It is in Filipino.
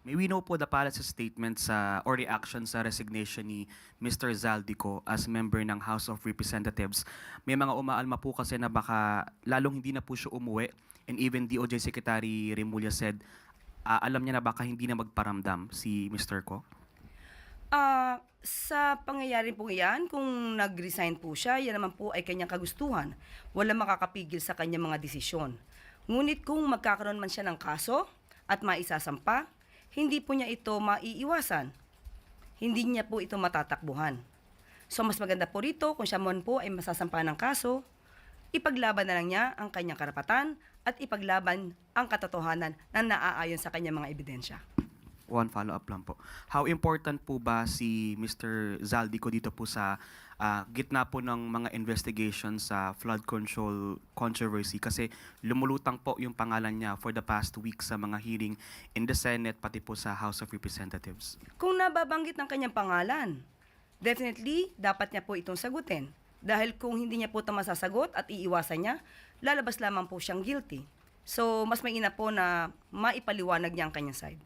May we know po the palace's statement sa or reaction sa resignation ni Mr. Zaldico as member ng House of Representatives. May mga umaalma po kasi na baka lalong hindi na po siya umuwi, and even DOJ Secretary Remulla said alam niya na baka hindi na magparamdam si Mr. Ko. Sa pangyayari po iyan, kung nag-resign po siya, yan naman po ay kanyang kagustuhan. Walang makakapigil sa kanyang mga desisyon. Ngunit kung magkakaroon man siya ng kaso at maisasampa, hindi po niya ito maiiwasan. Hindi niya po ito matatakbuhan. So mas maganda po rito kung siya man po ay masasampa ng kaso, ipaglaban na lang niya ang kanyang karapatan at ipaglaban ang katotohanan na naaayon sa kanyang mga ebidensya. One follow-up lang po. How important po ba si Mr. Zaldico dito po sa gitna po ng mga investigation sa flood control controversy? Kasi lumulutang po yung pangalan niya for the past week sa mga hearing in the Senate pati po sa House of Representatives. Kung nababanggit ng kanyang pangalan, definitely dapat niya po itong sagutin. Dahil kung hindi niya po ito masasagot at iiwasan niya, lalabas lamang po siyang guilty. So mas mainam po na maipaliwanag niya ang kanyang side.